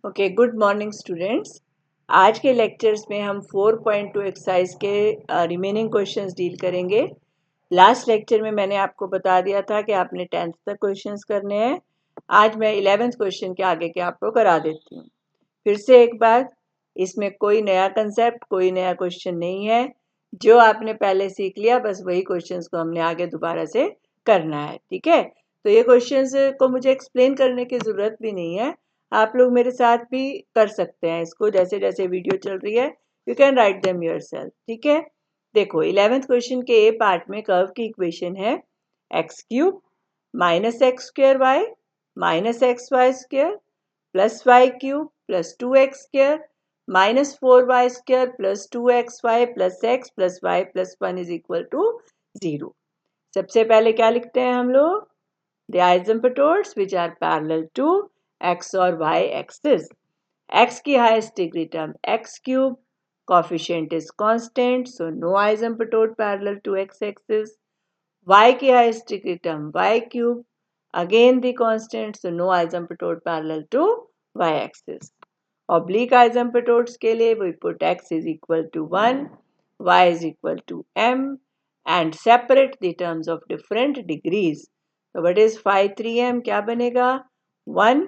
Okay, good morning students. आज के lectures में हम 4.2 एक्सरसाइज के रिमेनिंग क्वेश्चंस डील करेंगे। लास्ट लेक्चर में मैंने आपको बता दिया था कि आपने 10th तक क्वेश्चंस करने हैं। आज मैं 11th क्वेश्चन के आगे के आपको करा देती हूँ। फिर से एक बार, इसमें कोई नया कंसेप्ट, कोई नया क्वेश्चन नहीं है। जो आपने पहले सीख लिया बस वही क्वेश्चंस को हमने आगे दोबारा से करना है। ठीक है, तो ये क्वेश्चंस को मुझे एक्सप्लेन करने की ज़रूरत भी नहीं है। आप लोग मेरे साथ भी कर सकते हैं इसको, जैसे जैसे वीडियो चल रही है you can write them yourself. ठीक है, देखो 11th क्वेश्चन के ए पार्ट में कर्व की इक्वेशन है x cube minus x square y minus x y square plus y cube plus 2x square minus 4y square plus 2xy plus y plus 1 is equal to 0। सबसे पहले क्या लिखते हैं हम लोग? The asymptotes which are parallel to x और y axis. x की highest degree term x cube, coefficient is constant, so no asymptote parallel to x axis. y की highest degree term y cube, again the constant, so no asymptote parallel to y axis. Oblique asymptotes के लिए we put x is equal to 1, y is equal to m and separate the terms of different degrees. तो what is phi 3m? क्या बनेगा? 1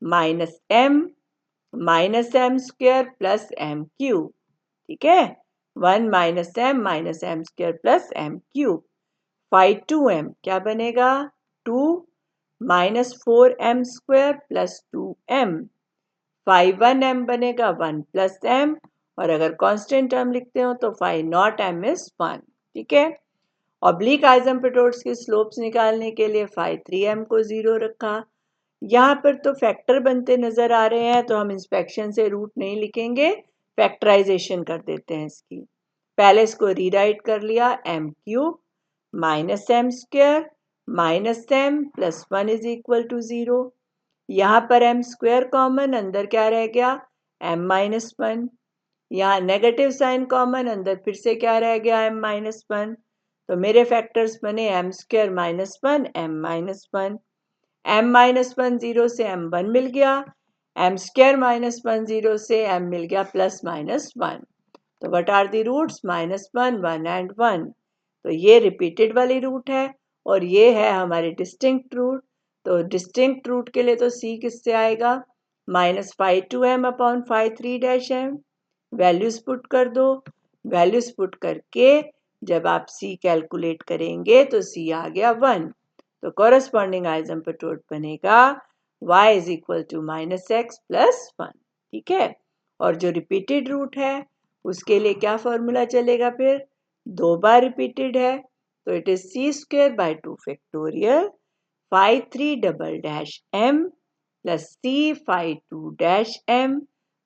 minus m square plus m cube. ठीक है, 1 minus m square plus m cube. phi 2m क्या बनेगा? 2 minus 4m square plus 2m। phi 1m बनेगा 1 plus m, और अगर कांस्टेंट टर्म लिखते हो तो phi नॉट m इज 1। ठीक है, ऑब्लिक आइसोम्प्टोट्स की स्लोप्स निकालने के लिए phi 3m को 0 रखा। यहाँ पर तो फैक्टर बनते नजर आ रहे हैं, तो हम इंस्पेक्शन से रूट नहीं लिखेंगे, फैक्टराइजेशन कर देते हैं इसकी। पहले इसको रीराइट कर लिया, m cube minus m square minus m plus 1 is equal to 0। यहाँ पर m स्क्वायर कॉमन, अंदर क्या रह गया? m minus 1। यहाँ नेगेटिव साइन कॉमन, अंदर फिर से क्या रह गया? m minus 1। तो मेरे फैक्टर्स बने m square minus 1 m minus 1। m minus 1 0 से m 1 मिल गया, m स्क्वायर माइनस 1 0 से m मिल गया प्लस माइनस 1। तो what are the roots? Minus 1 1 and 1। तो ये रिपीटेड वाली रूट है और ये है हमारे डिस्टिंक्ट रूट। तो डिस्टिंक्ट रूट के लिए तो c किससे आएगा? Minus five 2m upon five 3 dash m। Values put कर दो, वैल्यूज पुट करके जब आप c कैलकुलेट करेंगे तो c आ गया 1। तो कॉरस्पॉन्डिंग आइसोम्प्टोट बनेगा y is equal to minus x plus 1। ठीक है, और जो रिपीटेड रूट है उसके लिए क्या फॉर्मूला चलेगा? फिर 2 बार रिपीटेड है तो it is c square by 2 factorial five 3 double dash m plus c five 2 dash m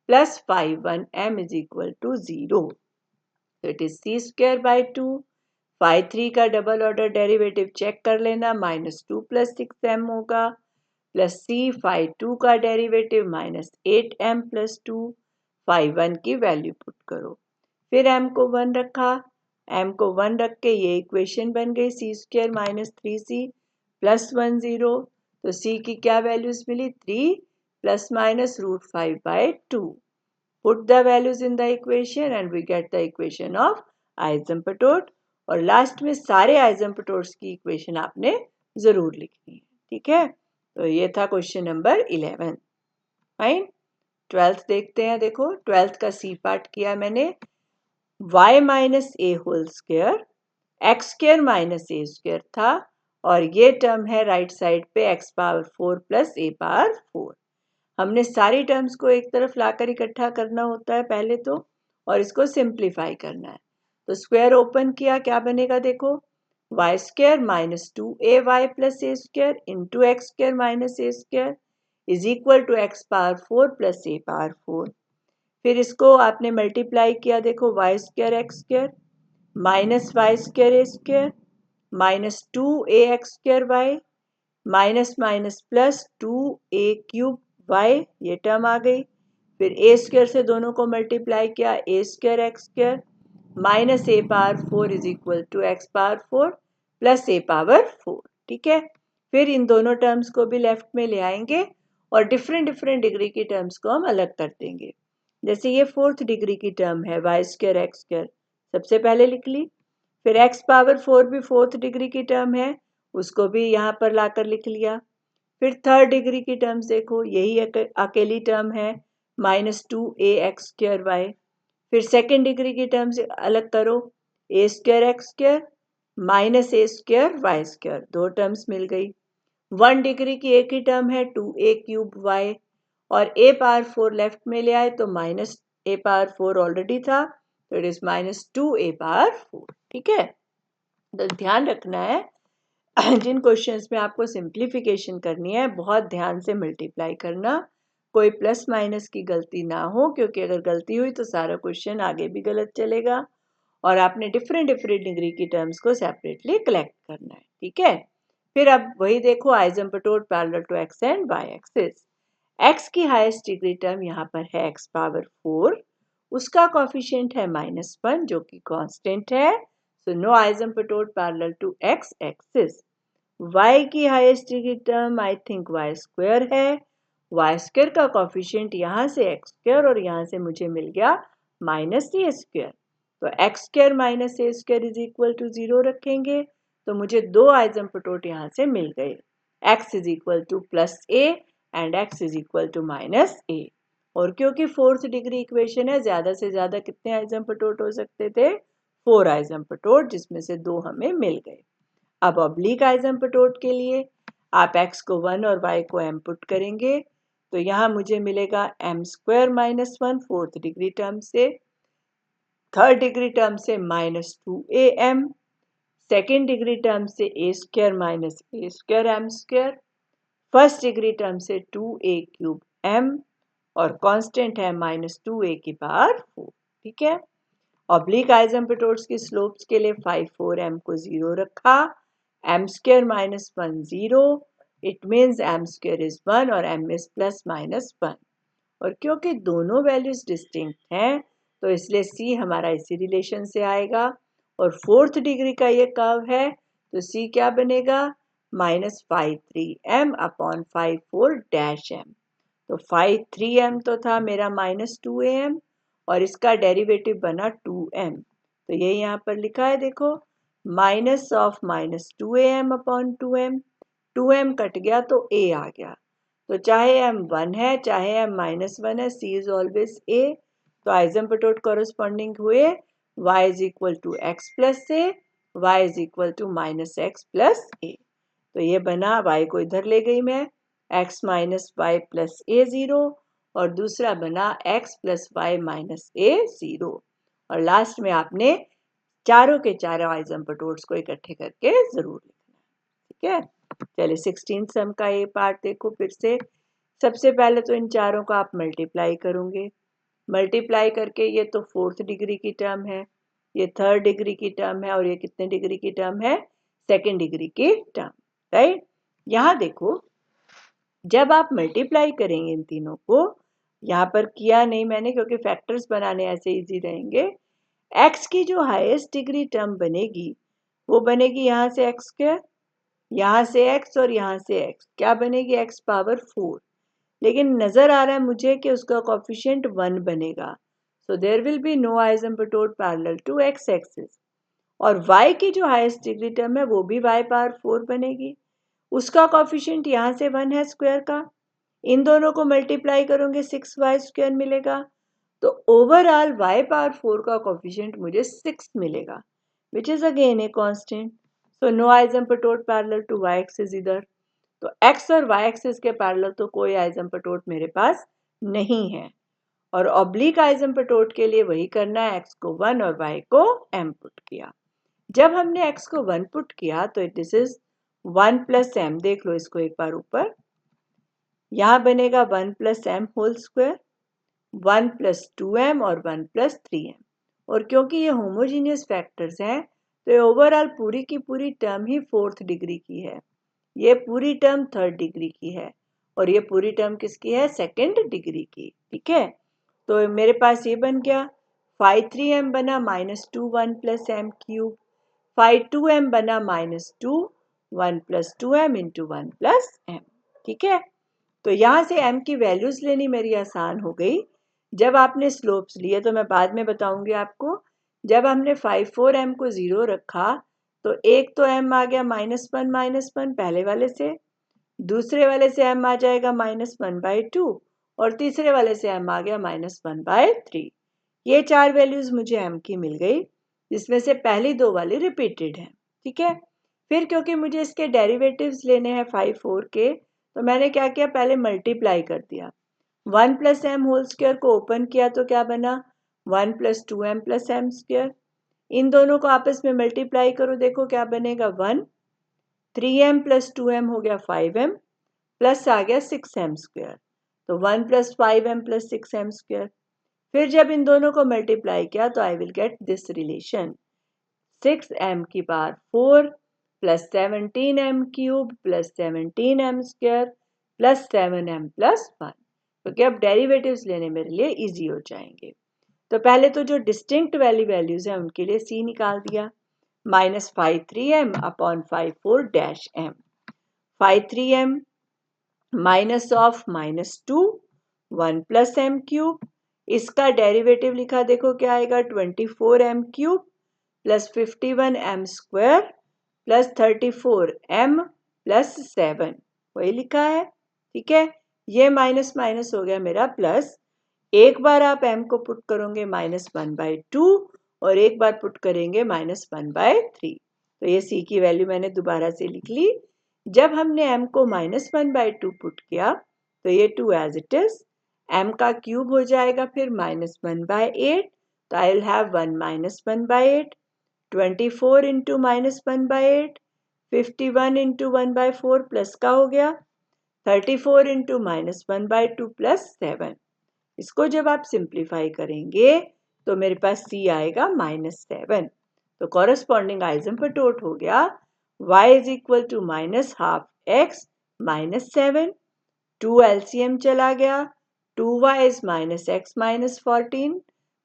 plus five 1 m is equal to 0। तो it is c square by 2, five 3 का डबल ऑर्डर डेरिवेटिव चेक कर लेना, minus 2 plus 6m होगा, plus c five 2 का derivative minus 8m plus 2, five 1 की value put करो। फिर m को 1 रखा, m को 1 रख के ये इक्वेशन बन गई c square minus 3c plus 1 0। तो c की क्या वैल्यूज मिली? 3 plus minus root 5 by 2। Put the values in the equation and we get the equation of asymptote। और लास्ट में सारे asymptotes की इक्वेशन आपने जरूर लिखनी है। ठीक है, तो ये था क्वेश्चन नंबर 11। फाइन, 12th देखते हैं। देखो 12th का सी पार्ट किया मैंने। y minus a whole square x square minus a square था, और ये टर्म है राइट साइड पे x power 4 plus a power 4। हमने सारी टर्म्स को एक तरफ लाकर इकट्ठा करना होता है पहले तो, और इसको सिंप्लीफाई करना है। तो स्क्वायर ओपन किया, क्या बनेगा? देखो y square minus 2ay plus a square into x square minus a square is equal to x power 4 plus a power 4। फिर इसको आपने मल्टीप्लाई किया, देखो y square x square minus y square a square minus 2ax square y minus minus plus 2a cube y, ये term आ गई। फिर a square से दोनों को मल्टीप्लाई किया, a square x square minus A power 4 is equal to x power 4 plus a power 4। ठीक है, फिर इन दोनों टर्म्स को भी लेफ्ट में ले आएंगे और डिफरेंट डिफरेंट डिग्री की टर्म्स को हम अलग कर देंगे। जैसे ये 4th डिग्री की टर्म है वाई स्क्वायर एक्स स्क्वायर, सबसे पहले लिख ली। फिर एक्स पावर 4 भी 4th डिग्री की टर्म है, उसको भी यहाँ पर लाकर लिख लिया। फिर 3rd डिग्री की टर्म्स देखो, यही अकेली टर्म है -2ax²y। फिर 2nd डिग्री की टर्म्स अलग करो, a²x² -a²y², दो टर्म्स मिल गई। 1 डिग्री की एक ही टर्म है 2a³ और a पावर 4 लेफ्ट में ले आए तो -a पावर 4 ऑलरेडी था, तो इट इज -2a पावर 4। ठीक है, तो ध्यान रखना है जिन क्वेश्चंस में आपको सिंप्लीफिकेशन करनी है बहुत ध्यान से मल्टीप्लाई करना, कोई प्लस माइनस की गलती ना हो, क्योंकि अगर गलती हुई तो सारा क्वेश्चन आगे भी गलत चलेगा और आपने डिफरेंट डिफरेंट डिग्री की टर्म्स को सेपरेटली कलेक्ट करना है। ठीक है, फिर अब वही देखो, asymptote parallel to x and y axis. X की हाईएस्ट डिग्री टर्म यहाँ पर है एक्स पावर 4, उसका कोफिशिएंट है -1 जो कि कांस्टेंट है, so no asymptote parallel to x axis. y की highest degree term I think y square है, वाई स्क्वायर का कोफिशिएंट यहाँ से एक्स स्क्वायर और यहाँ से मुझे मिल गया -a², तो x² -a² is equal to 0 रखेंगे तो मुझे दो आइजेंपटोड यहाँ से मिल गए, x is equal to +a and x is equal to -a। और क्योंकि 4th डिग्री इक्वेशन है, ज्यादा से ज्यादा कितने आइजेंपटोड हो सकते थे, 4 आइजेंपटोड, जिसमें से 2 हमें मिल गए। अब ऑब्लिक आइजेंपटोड के लिए आप x को 1 और y को m पुट करेंगे तो यहाँ मुझे मिलेगा m² -1 4th डिग्री टर्म से, 3rd डिग्री टर्म से -2am, 2nd डिग्री टर्म से a² -a²m², 1st degree term से 2a³ और कांस्टेंट है -2a की पावर 4। ठीक है, ऑब्लिक आइजेंपटोड्स की स्लोप्स के लिए 5 4m को 0 रखा, m² -1 0, it means m² is 1 और m इज ±1। और क्योंकि दोनों वैल्यूज डिस्टिंक्ट हैं तो इसलिए c हमारा इसी रिलेशन से आएगा और 4th डिग्री का ये कर्व है तो c क्या बनेगा, -5 3m अपॉन 5 4-m। तो 5 3m तो था मेरा -2am और इसका डेरिवेटिव बना 2m, तो ये यहाँ पर लिखा है देखो, -2am upon 2m, 2m cut गया तो a आ गया, तो चाहे m 1 है चाहे m -1 है, c इज ऑलवेज a। तो आइजेंपटोड कॉरेस्पॉन्डिंग हुए y is equal to x plus a, y is equal to -x plus a। तो ये बना, y को इधर ले गई मैं, x minus y plus a 0 और दूसरा बना x plus y minus a 0। और लास्ट में आपने चारों के चारों आइजेंपटोड्स को इकट्ठे करके जरूर लिखना है। ठीक है, चलिए 16th सम का ये पार्ट देखो फिर से। सबसे पहले तो इन चारों को आप मल्टीप्लाई करोगे, मल्टीप्लाई करके ये तो 4th डिग्री की टर्म है, ये 3rd डिग्री की टर्म है और ये कितने डिग्री की टर्म है, 2nd डिग्री की टर्म, राइट। यहाँ देखो, जब आप मल्टीप्लाई करेंगे इन तीनों को, यहाँ पर किया नहीं मैंने क्योंकि फैक्टर्स बनाने ऐसे इजी रहेंगे, x की जो हाईएस्ट डिग्री टर्म बनेगी वो बनेगी यहाँ से x², यहाँ से x और यहाँ से x, क्या बनेगी, x पावर 4। लेकिन नजर आ रहा है मुझे कि उसका कोफिशिएंट 1 बनेगा, so there will be no asymptote parallel to x axis. और y की जो हाईएस्ट डिग्री टर्म है वो भी y पावर 4 बनेगी, उसका कोफिशिएंट यहाँ से 1 है स्क्वायर का, इन दोनों को मल्टीप्लाई करोगे 6y² मिलेगा, तो ओवरऑल y पावर 4 का कोफिशिएंट मुझे 6 मिलेगा, which is again a constant. So no asymptote parallel to y axis इधर, तो x और y एक्सिस के पैरेलल तो कोई आइजेंपटोड मेरे पास नहीं है। और ऑब्लिक आइजेंपटोड के लिए वही करना है, x को 1 और y को m पुट किया। जब हमने x को 1 पुट किया तो दिस इज 1 प्लस m, देख लो इसको एक बार ऊपर, यहाँ बनेगा 1 plus m whole square, 1 plus 2m और 1 प्लस 3m। और क्योंकि ये होमोजीनियस फैक्टर्स हैं तो ये ओवरऑल पूरी की पूरी टर्म ही 4th डिग्री की है, ये पूरी टर्म 3rd डिग्री की है और ये पूरी टर्म किसकी है, 2nd डिग्री की। ठीक है, तो मेरे पास ये बन गया 5 3m बना -2 1 प्लस m³, 5 2m बना -2 1 plus 2m into 1 plus m। ठीक है, तो यहाँ से m की वैल्यूज लेनी मेरी आसान हो गई। जब आपने स्लोप्स लिए तो मैं बाद में बताऊंगी आपको। जब हमने 5,4m को 0 रखा तो एक तो m आ गया -1 पहले वाले से, दूसरे वाले से m आ जाएगा -1/2 और तीसरे वाले से m आ गया -1/3। ये 4 वैल्यूज मुझे m की मिल गई, जिसमें से पहली 2 वाली रिपीटेड है। ठीक है, फिर क्योंकि मुझे इसके डेरिवेटिव्स लेने हैं 5, 4 के, तो मैंने क्या किया, पहले मल्टीप्लाई कर दिया। 1 + m होल स्क्वायर को ओपन किया तो क्या बना, 1 + 2m + m स्क्वायर। इन दोनों को आपस में मल्टीप्लाई करो, देखो क्या बनेगा, 1। 3m + 2m हो गया 5m, प्लस आ गया 6m स्क्वायर, तो 1 + 5m + 6m स्क्वायर। फिर जब इन दोनों को मल्टीप्लाई किया तो I will get this relation, 6m की power 4 + 17m³ + 17m square + 7m + 1, क्योंकि अब डेरिवेटिव्स लेने मेरे लिए इजी हो जाएंगे। तो पहले तो जो डिस्टिंक्ट वाली वैल्यूज हैं उनके लिए c निकाल दिया, -5,3m upon 5,4-m, 5,3m minus of -2 1 + m³, इसका डेरिवेटिव लिखा, देखो क्या आएगा, 24m³ + 51m स्क्वायर + 34m + 7, वही लिखा है। ठीक है, ये माइनस माइनस हो गया मेरा प्लस। एक बार आप m को पुट करोगे -1/2 और एक बार पुट करेंगे -1/3, तो ये c की वैल्यू मैंने दोबारा से लिख ली। जब हमने m को -1/2 पुट किया तो ये 2 एज इट इज, m का क्यूब हो जाएगा फिर -1/8, तो I will have 1 - 1/8, 24 into -1/8, 51 into 1/4 plus का हो गया 34 इंटू -1/2 + 7। इसको जब आप सिंप्लीफाई करेंगे तो मेरे पास c आएगा -7। तो कॉरस्पॉन्डिंग आइजेंपोटोट हो गया y = -half x - 7, 2 LCM चला गया, 2y is -x - 14,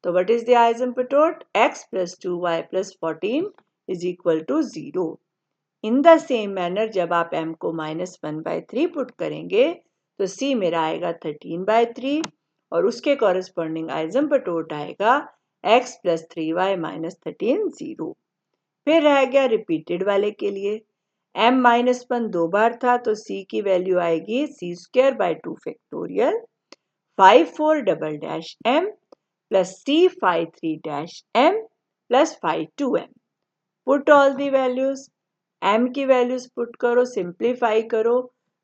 तो what is the asymptote, x + 2y + 14 = 0। In the same manner जब आप m को -1/3 पुट करेंगे तो c मेरा आएगा 13/3 और उसके कॉरस्पॉन्डिंग आइजेंपोटोट आएगा x + 3y - 13 0। फिर रह गया रिपीटेड वाले के लिए, m -1 दो बार था तो c की वैल्यू आएगी c²/2 factorial 54" + c53' + 52m। Put all the values, m की वैल्यूज पुट करो, सिंप्लीफाई करो,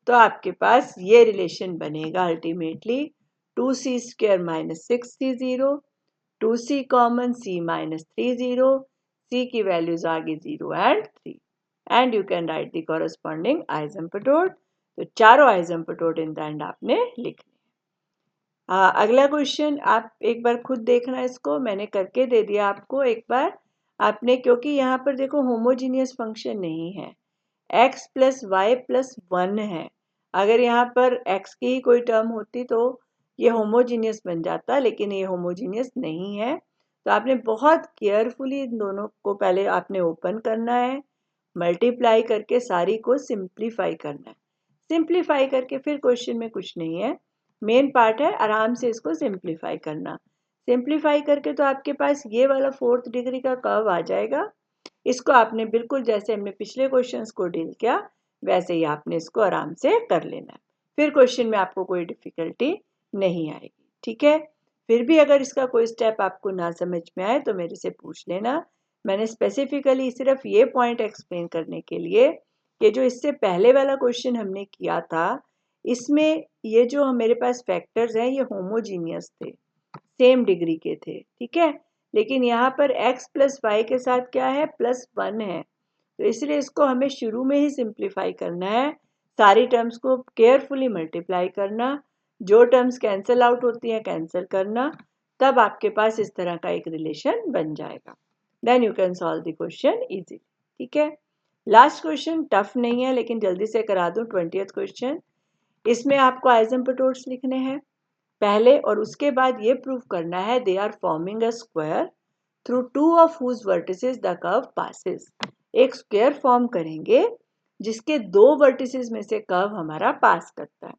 तो आपके पास ये रिलेशन बनेगा ultimately 2c² - 6c0, 2c common c -30, c की वैल्यूज आ गई 0 and 3, and you can write the corresponding asymptote. तो चारों आइजेंपोटोट इन द एंड आपने लिखने। अगला क्वेश्चन आप एक बार खुद देखना, इसको मैंने करके दे दिया आपको एक बार आपने, क्योंकि यहाँ पर देखो होमोजीनियस फंक्शन नहीं है, x + y + 1 है। अगर यहाँ पर x की ही कोई टर्म होती तो ये होमोजीनियस बन जाता, लेकिन ये होमोजीनियस नहीं है। तो आपने बहुत केयरफुली इन दोनों को पहले आपने ओपन करना है, मल्टीप्लाई करके सारी को सिंप्लीफाई करना है। सिंप्लीफाई करके फिर क्वेश्चन में कुछ नहीं है, मेन पार्ट है आराम से इसको सिंप्लीफाई करना। सिंप्लीफाई करके तो आपके पास ये वाला 4th डिग्री का कर्व आ जाएगा। इसको आपने बिल्कुल जैसे हमने पिछले क्वेश्चंस को डील किया वैसे ही आपने इसको आराम से कर लेना है, फिर क्वेश्चन में आपको कोई डिफिकल्टी नहीं आएगी। ठीक है, फिर भी अगर इसका कोई स्टेप आपको ना समझ में आए तो मेरे से पूछ लेना। मैंने स्पेसिफिकली सिर्फ ये पॉइंट एक्सप्लेन करने के लिए कि जो इससे पहले वाला क्वेश्चन हमने किया था इसमें ये जो मेरे पास फैक्टर्स हैं ये होमोजीनियस थे, सेम डिग्री के थे। ठीक है, लेकिन यहाँ पर x + y के साथ क्या है, +1 है, तो इसलिए इसको हमें शुरू में ही सिंप्लीफाई करना है, सारी टर्म्स को केयरफुली मल्टीप्लाई करना, जो टर्म्स कैंसिल आउट होती हैं कैंसिल करना, तब आपके पास इस तरह का एक रिलेशन बन जाएगा। Then you can solve the question easily. ठीक है, लास्ट क्वेश्चन टफ नहीं है लेकिन जल्दी से करा दूं, 20th क्वेश्चन। इसमें आपको आइजेंपोटोट्स लिखने हैं पहले और उसके बाद ये प्रूव करना है they are forming a square through 2 of whose vertices the curve passes. एक स्क्वायर फॉर्म करेंगे जिसके 2 वर्टिसेस में से कर्व हमारा पास करता है।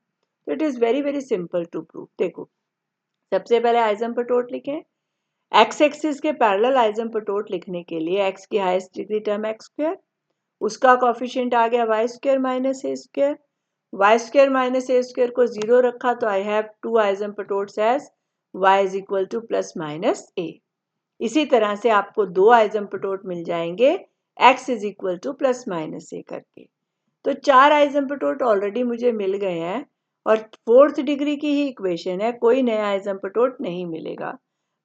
तो it is very very simple to prove. देखो सबसे पहले आइसोम्प्टोट लिखें। एक्स एक्सिस के पैरेलल आइसोम्प्टोट लिखने के लिए एक्स की highest degree term x square, उसका कोफिशिएंट आ गया y square minus a square, y square minus a square को 0 रखा तो I have two asymptotes as y is equal to plus minus a. इसी तरह से आपको दो आइसोम्प्टोट मिल जाएंगे x is equal to plus minus a करके। तो 4 आइसोम्प्टोट ऑलरेडी मुझे मिल गए हैं और 4th डिग्री की ही इक्वेशन है, कोई नया आइसोम्प्टोट नहीं मिलेगा।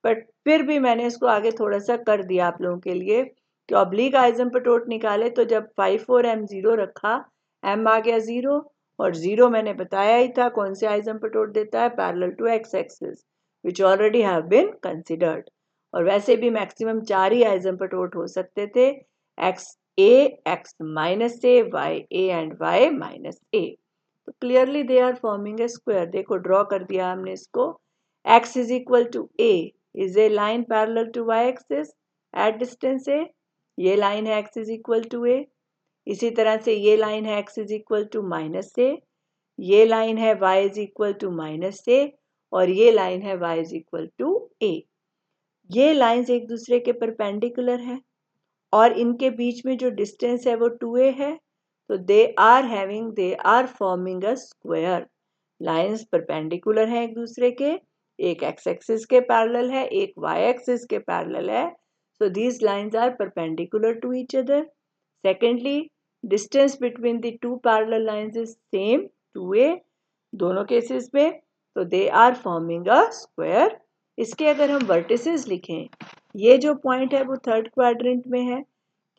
बट फिर भी मैंने इसको आगे थोड़ा सा कर दिया आप लोगों के लिए कि ऑब्लिक आइसोम्प्टोट निकाले तो जब 5 4 m 0 रखा m आ गया 0 और 0 मैंने बताया ही था कौन से आइसोम्प्टोट देता है, parallel to x axis which already have been considered. और वैसे भी मैक्सिमम 4 ही आइसोम्प्टोट हो सकते थे, x a, x minus a, y a and y minus a. तो clearly they are forming a square. देखो ड्रॉ कर दिया हमने इसको। X is equal to a is a line parallel to y axis at distance a, ये line है x is equal to a. इसी तरह से ये लाइन है x is equal to minus a, ये लाइन है y is equal to minus ए और ये लाइन है वाई इज इक्वल टू ए। ये लाइंस एक दूसरे के परपेंडिकुलर हैं और इनके बीच में जो डिस्टेंस है वो 2a है, तो they are forming a square. Lines perpendicular हैं एक दूसरे के, एक एक्स एक्सिस के पैरेलल है, एक वाई एक्सिस के पैरेलल है, so these lines are perpendicular to each other. Secondly, distance between the two parallel lines is same 2a दोनों केसेस में, तो they are forming a square. इसके अगर हम वर्टिसेस लिखें, ये जो पॉइंट है वो थर्ड क्वाड्रेंट में है,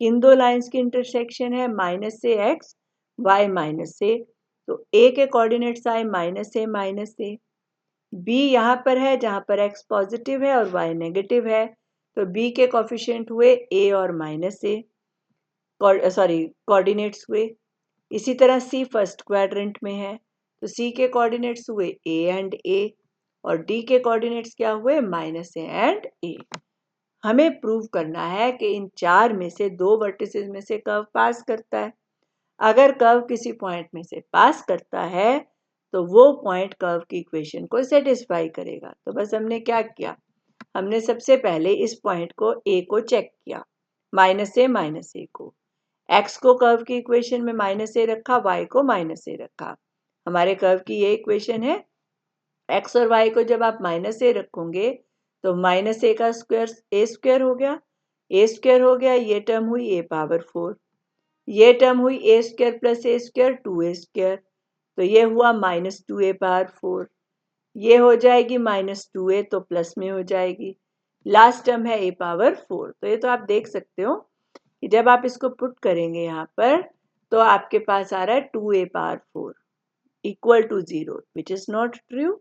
किन दो लाइंस की इंटरसेक्शन है माइनस से एक्स वाई माइनस से, तो ए के कोऑर्डिनेट्स आए माइनस ए, बी यहाँ पर है जहाँ पर एक्स पॉजिटिव है और वाई नेगेटिव है, तो बी के कोफिशिएंट हुए ए और माइनस ए, कोऑर्डिनेट्स हुए। इसी तरह सी फर्स्ट क्वाड्रेंट में है, तो सी के कोऑर्डिनेट्स हुए ए एंड ए और डी के कोऑर्डिनेट्स क्या हुए माइनस ए एंड ए। हमें प्रूव करना है कि इन चार में से दो वर्टिसेस में से कर्व पास करता है। अगर कर्व किसी पॉइंट में से पास करता है तो वो पॉइंट कर्व की इक्वेशन को सेटिस्फाई करेगा। तो बस हमने क्या किया, हमने सबसे पहले इस पॉइंट को ए को चेक किया, माइनस ए को, एक्स को कर्व की इक्वेशन में माइनस ए रखा, वाई को माइनस ए रखा। हमारे कर्व की ये इक्वेशन है, एक्स और वाई को जब आप माइनस ए रखोगे तो माइनस ए का स्क्वायर ए स्क्वायर हो गया, ए स्क्वायर हो गया, ये टर्म हुई ए पावर 4, ये टर्म हुई ए square plus a square 2a square, तो ये हुआ माइनस 2a पावर 4, ये हो जाएगी माइनस 2a तो प्लस में हो जाएगी, लास्ट टर्म है a पावर 4। तो ये तो आप देख सकते हो कि जब आप इसको पुट करेंगे यहाँ पर तो आपके पास आ रहा है 2a power 4 equal to 0 which is not true.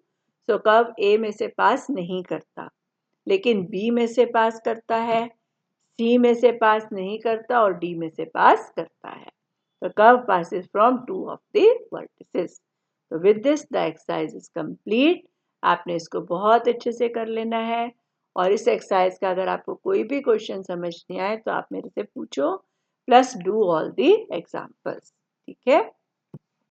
So curve a में से पास नहीं करता, लेकिन बी में से पास करता है, सी में से पास नहीं करता और डी में से पास करता है। तो curve passes from two of the vertices. तो with this the exercise is complete. आपने इसको बहुत अच्छे से कर लेना है और इस एक्सरसाइज का अगर आपको कोई भी क्वेश्चन समझ नहीं आए तो आप मेरे से पूछो, plus do all the examples. ठीक है।